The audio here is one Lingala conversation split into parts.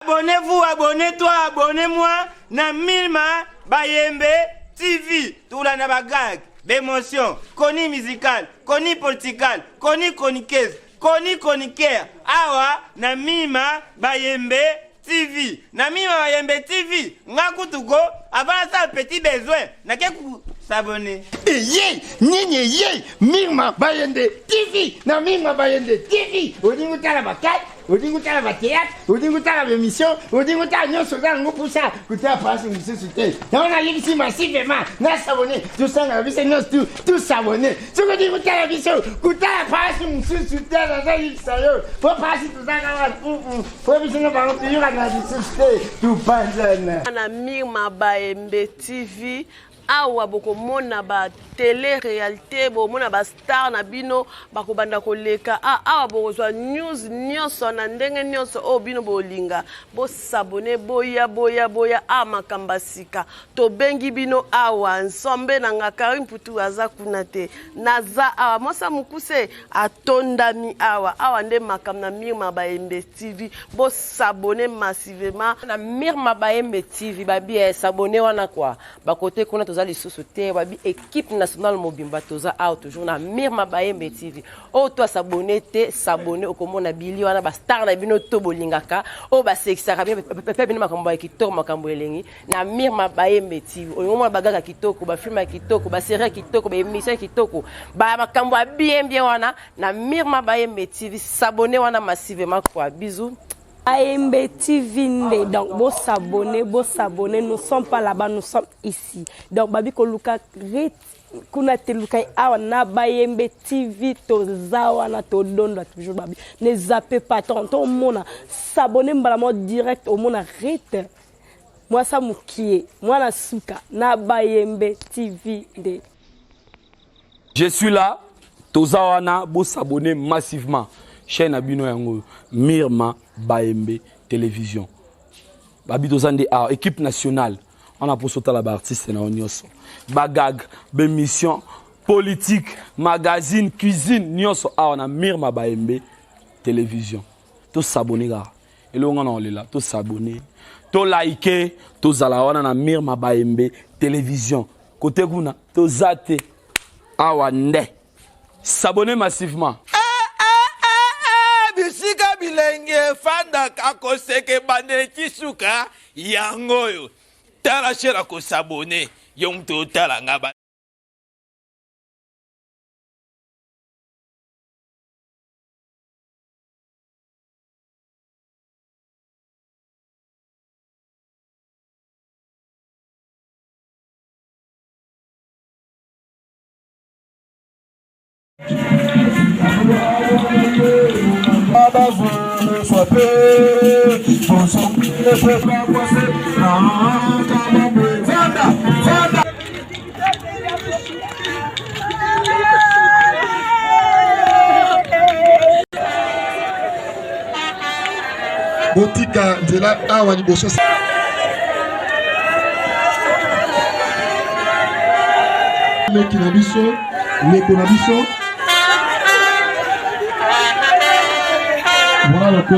Abonnez-vous, abonnez-toi, abonnez-moi. Na Milma Bayembe TV. Tout la nabagag. D'émotion. Koni musical. Koni political. Koni chroniqueuse. Koni chroniqueur. Awa. Na Milma Bayembe TV. Na Milma Bayembe TV. Ngakutuko. Avant ça, petit besoin. Na keku s'abonner. Yé, nini yé, Milma Bayembe TV. Na Milma Bayembe TV. Odingutala bakat. Odingutala bateat, odingutala émission, odingutala nyonso za ngo pusa kutia pasi mususu te. Na ona yebisi massivement, na s'abonner, tout ça na bise nyonso tout s'abonner. Soko odingutala biso, kutia pasi mususu te na za yebisa yo. Po pasi tout ça na po biso no bango tuyura na bisusu te, tout panzana. Na Milma Bayembe TV. Awa boko mona ba télé réalité bo mona ba star na bino bako banda koleka awa boko zwa news nyonso na ndenge nyonso o bino bolinga bo s'abonner boya makamba sika to bengi bino awa nsombe na ngakari mputu aza kuna te naza awa mosa mukuse atondami awa nde makam na Milma Bayembe TV bo s'abonner massivement na Milma Bayembe TV babi s'abonner wana kwa bakote kuna les sociétés babi équipe nationale mobimba toza out toujours na Milma Bayembe TV o toi s'abonner au komona bili wana ba star na bino to bolingaka o ba sexaka pepe bino makambo ya kitoko makambo elengi na Milma Bayembe TV o ngoma bagaka kitoko ba film ya kitoko ba série kitoko ba émission kitoko ba makambo ya bien wana na Milma Bayembe TV s'abonner wana massivement quoi bisous. Bayembe TV, donc bon s'abonner, nous sommes pas là-bas, nous sommes ici. Donc babi ko luka ret kuna te luka awa na Bayembe TV to zawa na to dondo toujours babi. Ne zappez pas ton mona s'abonner mbala direct au mona ret. Moi ça mukie, moi na suka na Bayembe TV de. Je suis là, to zawa na bo s'abonner massivement. Chaîne abino yango Milma Bayembe télévision. Babi tozande équipe nationale. On a pour sauter la artiste na onyoso. Bagag, émission politique, magazine, cuisine, nyonso on a Milma Bayembe télévision. Tous s'abonner ga. Et là on est là, tous s'abonner. To liker, to zala wana na Milma Bayembe télévision. Côté kuna, to zate awande. S'abonner massivement. Bisika bilenge fanda kakoseke bande chisuka yangoyo tala shera ko s'abonner yong to tala ngaba Botika nzela awa liboso leki na biso leko na biso voilà ko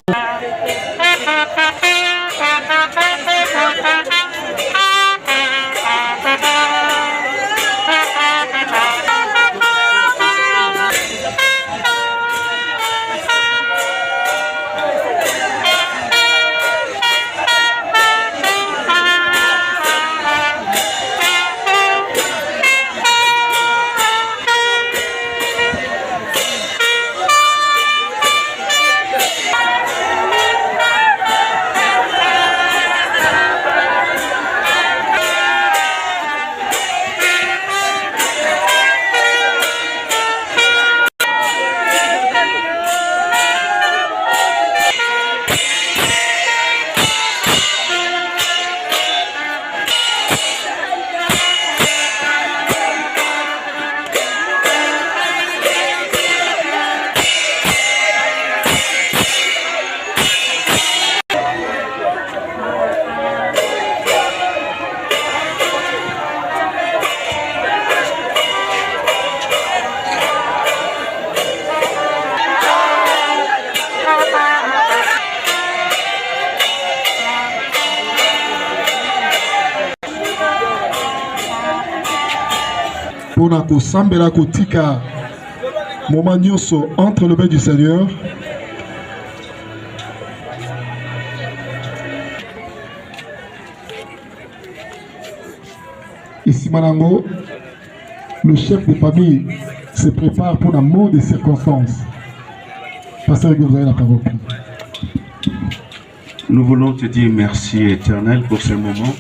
pour na sambela kotika moment nyonso entre le bain du Seigneur. Ici Manango, le chef de famille se prépare pour la mort des circonstances. Pasteur, vous avez la parole. Nous voulons te dire merci éternel pour ce moment.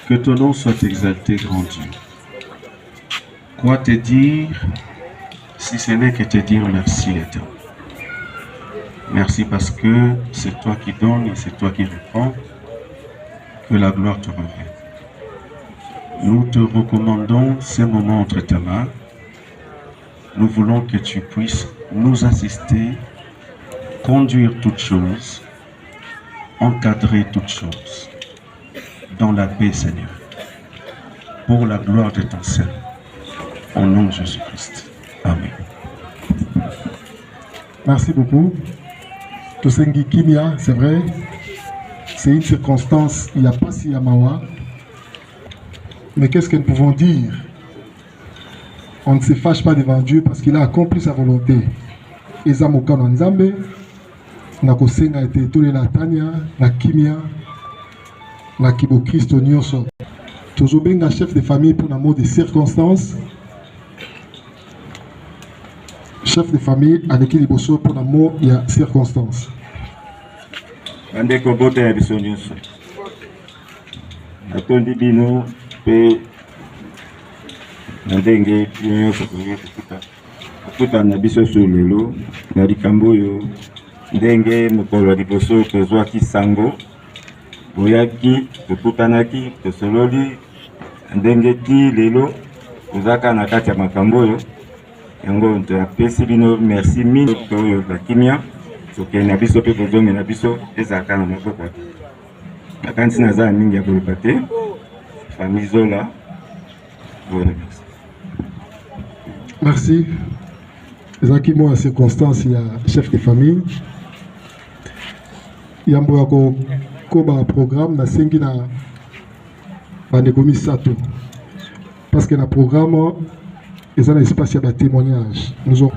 Que ton nom soit exalté, grand Dieu. Quoi te dire si ce n'est que te dire merci éternel. Merci parce que c'est toi qui donnes et c'est toi qui reprends. Que la gloire te revienne. Nous te recommandons ces moments entre tes mains. Nous voulons que tu puisses nous assister, conduire toutes choses, encadrer toutes choses, dans la paix, Seigneur, pour la gloire de ton Seigneur, au nom de Jésus-Christ. Amen. Merci beaucoup. Tosengi Kimia, c'est vrai, c'est une circonstance, il n'y a pas si Yamawa. Mais qu'est-ce que nous pouvons dire? On ne se fâche pas devant Dieu parce qu'il a accompli sa volonté. Ezamoka na Nzambe, na kosenga ete tole la Tania, na Kimia, na Kibo Christo nyonso. Tozobenga chef de famille pour l'amour des circonstances. Chef de famille avec liboso pour l'amour il y a circonstances. Ande kobote ya biso nyonso. Atondi bino pe ndenge nyonso kukuta na biso so lelo na likambo oyo ndenge mokolo ya liboso tozwaki sango boyaki tokutanaki tosololi ndenge ti lelo tozaka na kati ya makambo oyo yango topesi bino merci mingi oyo bakimia sokende na biso mpe tozonge na biso ezalaka na maboko nakanisi naza mingi ya koloba te famille Zola. Voilà, merci. Merci. Ezaki mo ya circonstance ya chef de famille. Yambo ya koba programme na sengi na bandeko misato. Parce que na programme eza na espace ya ba témoignage. Nous avons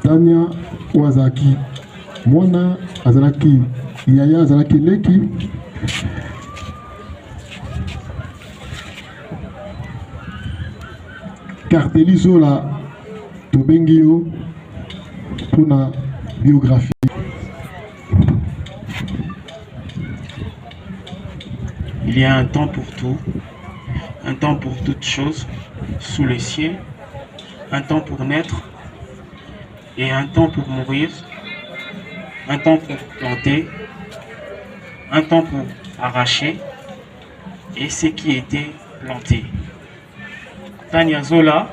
Tania Wazaki Mwana azalaki Yaya azalaki leki Carteli Zola Tobengio pour la biographie. Il y a un temps pour tout, un temps pour toutes choses sous les cieux, un temps pour naître et un temps pour mourir, un temps pour planter, un temps pour arracher et ce qui était planté. Tania Zola,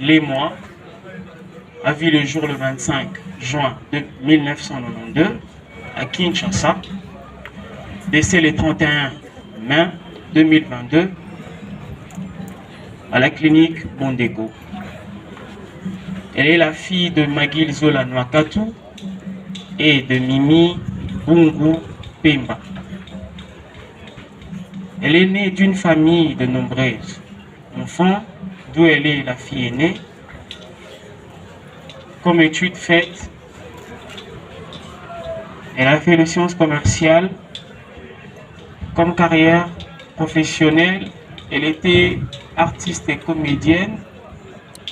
les mois, a vu le jour le 25 juin 1992 à Kinshasa, décès le 31 mai 2022 à la clinique Bondego. Elle est la fille de Magil Zola Nwakatu et de Mimi Bungu Pemba. Elle est née d'une famille de nombreux enfants, d'où elle est la fille aînée. Comme étude faite, elle a fait les sciences commerciales. Comme carrière professionnelle, elle était artiste et comédienne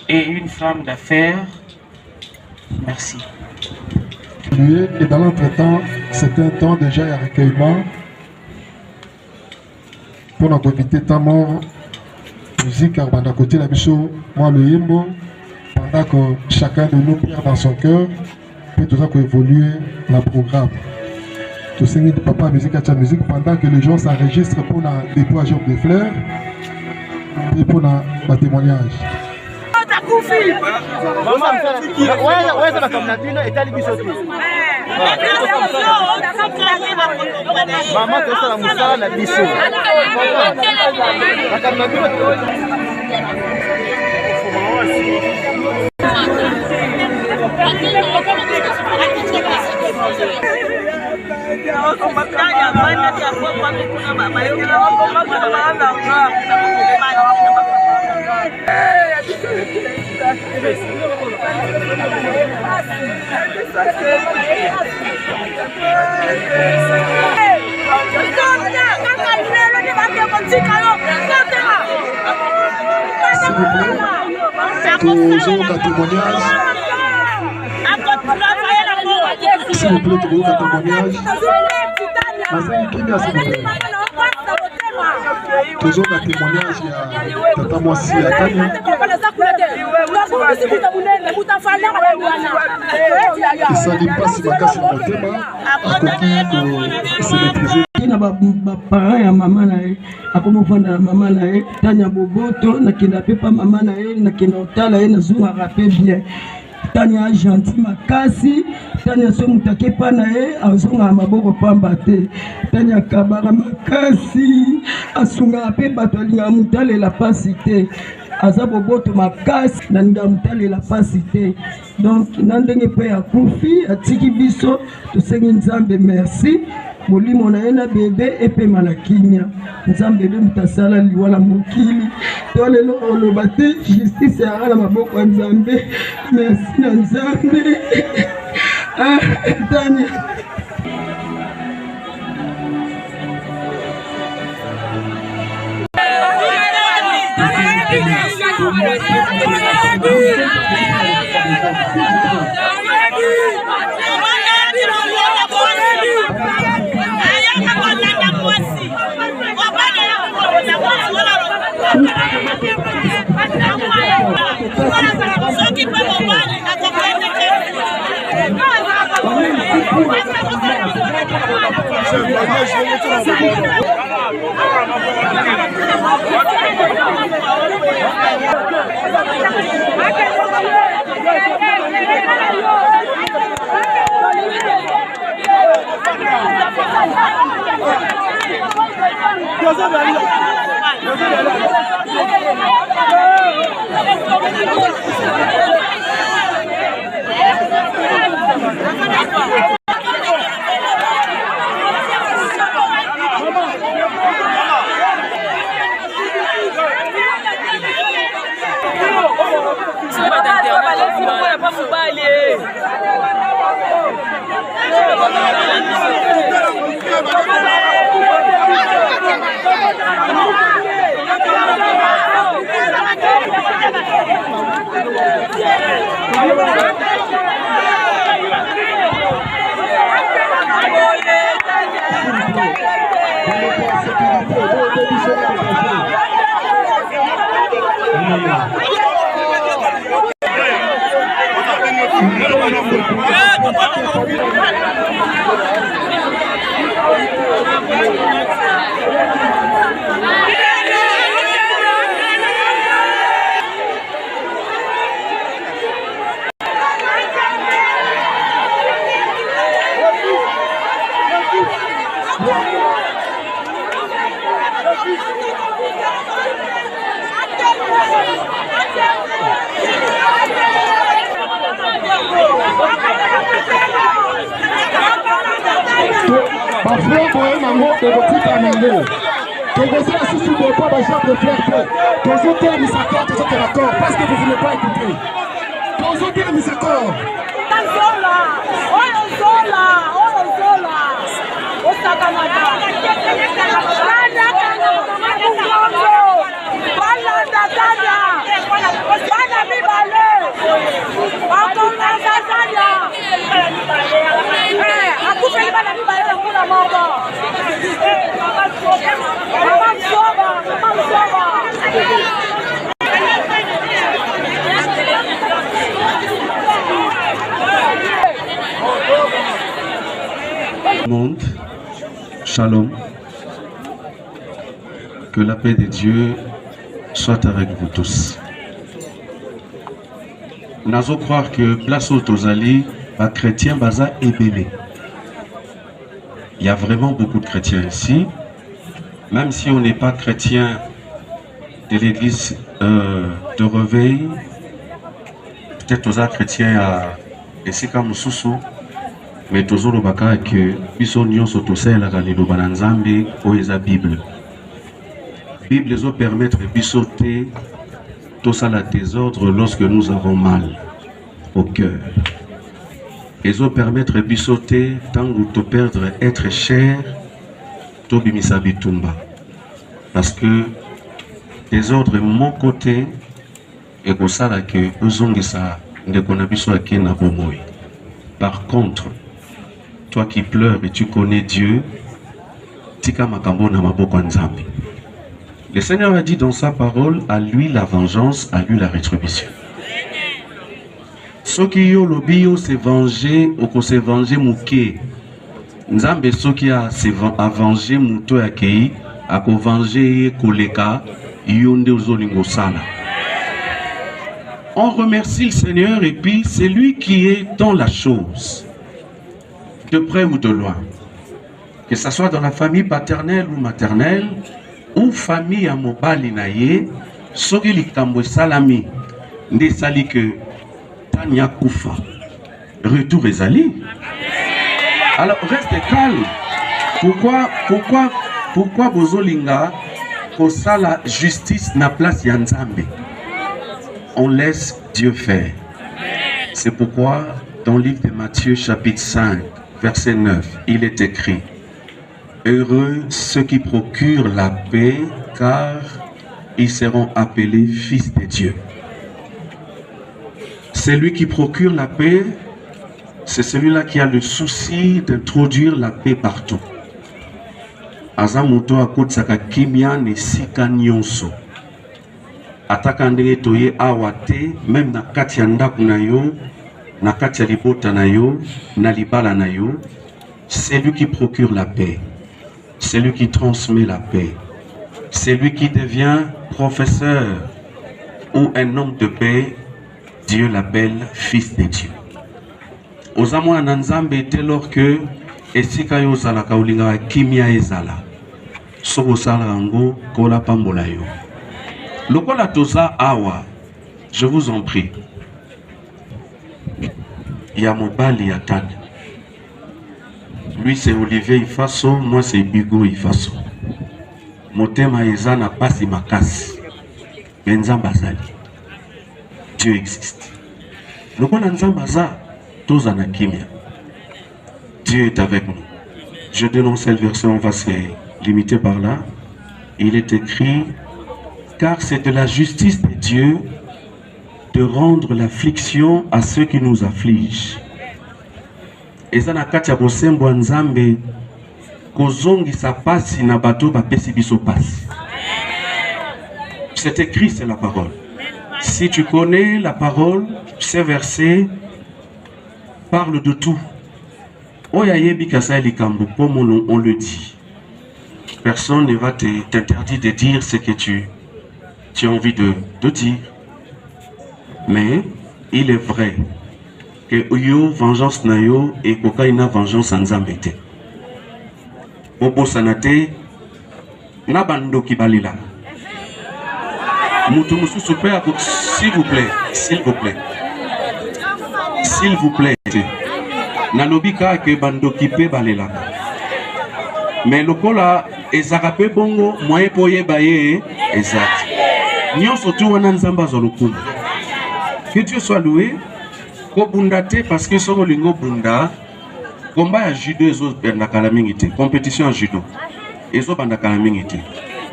et une femme d'affaires. Merci. Et dans l'entretemps, c'est un temps déjà de recueillement pour notre invité ta mort. Musique à côté la biso, moi le yembo, pendant que chacun de nous perd dans son cœur, peut tout ça évoluer le programme. Tout ce de papa musique à musique pendant que les gens s'enregistrent pour le déploiement des fleurs et pour le témoignage. Maman, Toujours un témoignage. S'il vous plaît, toujours un témoignage. Toujours un témoignage. Tata Mwasi à Tania. Il s'en dit pas si ma casse est mon thème. À côté de se maîtriser. Parents ya mama na ye akomofanda na mama na ye Tania Boboto nakenda pe pa mama na ye nakenda otala ye nazongaka pe bien Tania gentil makasi Tania so mutake pa na ye azongaka maboko pamba te Tania kabara makasi asungaka pe bato alingaka mutalela pasi te aza boboto makasi nalinga mutalela pasi te donc na ndenge mpe ya kufi atiki biso tosengi nzambe merci molimo na ye na bebe epema na kimia nzambe ebe mutasala liwala mokili to lelo oloba te justice yaka na maboko ya nzambe merci na nzambe Tania parce que vous ne voulez pas écouter. Monde, shalom, que la paix de Dieu soit avec vous tous. Nous allons croire que place au Tozali, les chrétiens baza ébélé. Il y a vraiment beaucoup de chrétiens ici, même si on n'est pas chrétien de l'église de réveil, peut-être aux chrétiens à Esika Mususu. Mais toujours le baka que biso nyonso tosela ka liloba na Nzambe oyo eza Bible. Bible zo permettre biso te tout ça la désordre lorsque nous avons mal au cœur. Ils ont permettre de sauter tant ou de perdre être cher, to bimisa bitumba. Parce que désordre mon côté et que ça là que ça de qu'on a besoin qui n'a pas moi. Par contre, toi qui pleures et tu connais Dieu, tika makambo na maboko nzambe. Le Seigneur a dit dans sa parole, à lui la vengeance, à lui la rétribution. Soki yo lobi yo se venger ou ko se venger mouké. Nzambe soki a se venger mouto ya kei, a ko venger koleka yonde ozolingo sala. On remercie le Seigneur et puis c'est lui qui est dans la chose, de près ou de loin. Que ce soit dans la famille paternelle ou maternelle, ou famille à mobali naye, soki likambo salami, nde sali que tanya kufa, retour ezali. Alors reste calme. Pourquoi bozolinga ko sala justice na place ya Nzambe? On laisse Dieu faire. C'est pourquoi dans le livre de Matthieu chapitre 5 verset 9, il est écrit: heureux ceux qui procurent la paix, car ils seront appelés fils de Dieu. Celui qui procure la paix, c'est celui-là qui a le souci d'introduire la paix partout. Azamuto akotsaka kimia ne sika nyonso. Ataka ndenge toye awate, même na kati ya ndaku na yo, na kati ya libota na yo, na libala na yo, c'est lui qui procure la paix. C'est lui qui transmet la paix. C'est lui qui devient professeur ou un homme de paix. Dieu l'appelle fils de Dieu. Ozamwa nanzambe était lors que esika yo zala kaulinga kimia ezala. Soko sala ngo kola pambola yo. Lokola toza awa, je vous en prie. Ya mobali ya tane. Lui c'est Olivier Ifaso, moi c'est Bigo Ifaso. Motema eza na pasi makasi. Nzamba zali. Dieu existe. Lokola nzamba za toza na kimia. Dieu est avec nous. Je dénonce cette version, on va se limiter par là. Il est écrit: car c'est de la justice de Dieu de rendre l'affliction à ceux qui nous affligent. Ezana katia bosembo nzambe kozongi sa pasi na bato ba pesi biso pasi. C'est écrit, c'est la parole. Si tu connais la parole, ces versets parlent de tout. Oyayebi kasa likambo pomono, on le dit. Personne ne va t'interdire de dire ce que tu as envie de dire. Mais il est vrai que yo vengeance na yo et kokaina vengeance nzambe. Opo sanate na bando kibalila. Mutu mususu pe s'il vous plaît, s'il vous plaît. S'il vous plaît. Nalobika ke bando kipe balela. Mais lokola ezakape bongo moye poye baye exact. Nyon surtout wana nzamba zolukumu. Que Dieu soit loué. Ko bundate parce que soko lingo bunda combat ya judo ezo benda kala mingi te. Compétition en judo ezo banda kala mingi te.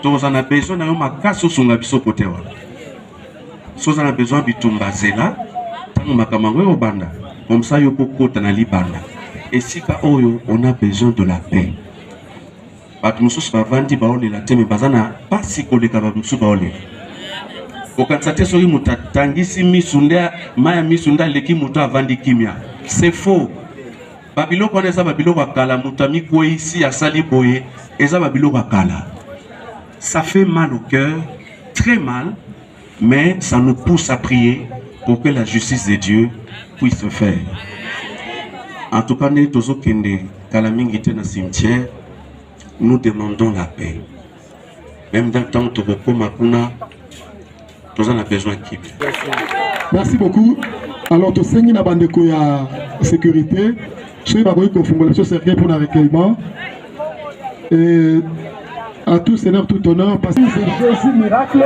To za na besoin na yo makaso sunga biso kote wa. So za na besoin bitumba zela tango makamango yo banda. Comme ça yo pokota na libanda. Et si ka oyo on a besoin de la paix. Bat mususu bavandi baole la teme bazana pasi koleka ba mususu baole. Okatsate soki mutatangisi misunda maya misunda leki muto avandi kimia. C'est faux. Babiloko eza babiloko akala mutami ko ici ya sali boye eza babiloko akala. Ça fait mal au cœur, très mal, mais ça nous pousse à prier pour que la justice de Dieu puisse se faire. En tout cas, nous tozo kende kalamingi te na cimetière, nous demandons la paix. Même dans le temps où makuna nous en avons besoin qui. Merci beaucoup. Alors, tu sais, il y a une sécurité. Je suis d'accord avec le Seigneur pour le recueillement. Et à tout Seigneur, tout honneur, parce que c'est Jésus miracle,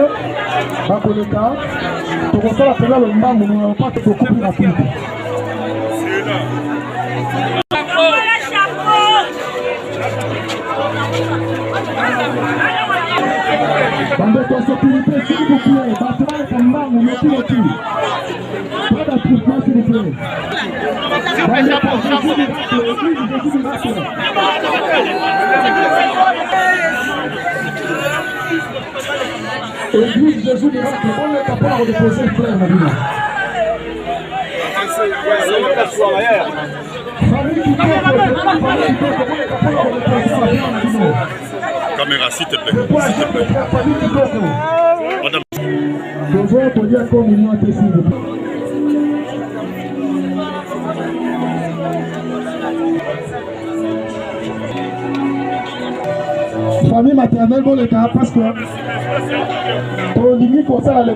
Bakoleka, tokosala pena le mbangu nous pas te beaucoup plus rapide. Bande de sécurité, s'il vous plaît, bâtiment et mbangu, mettez-le. Pas d'attroupement, s'il vous plaît. Église Jésus miracle, on n'est pas pour déposer le frère, Madina. Caméra, s'il te plaît. S'il te plaît. Madame. Famille maternelle, bon les gars, parce que ton limite comme ça, le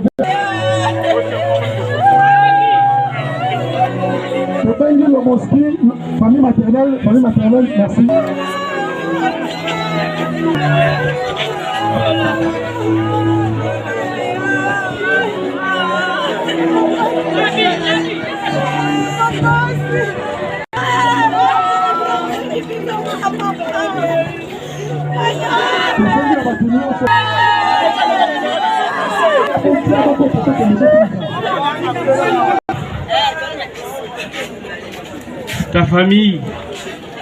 le mosquée, famille maternelle, merci. Ta famille,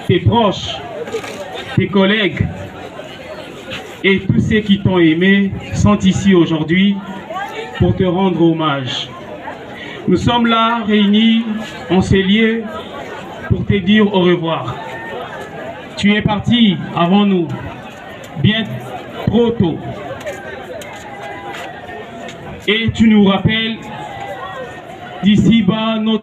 tes proches, tes collègues et tous ceux qui t'ont aimé sont ici aujourd'hui pour te rendre hommage. Nous sommes là réunis en ces lieux pour te dire au revoir. Tu es parti avant nous, bien trop tôt. Et tu nous rappelles d'ici bas notre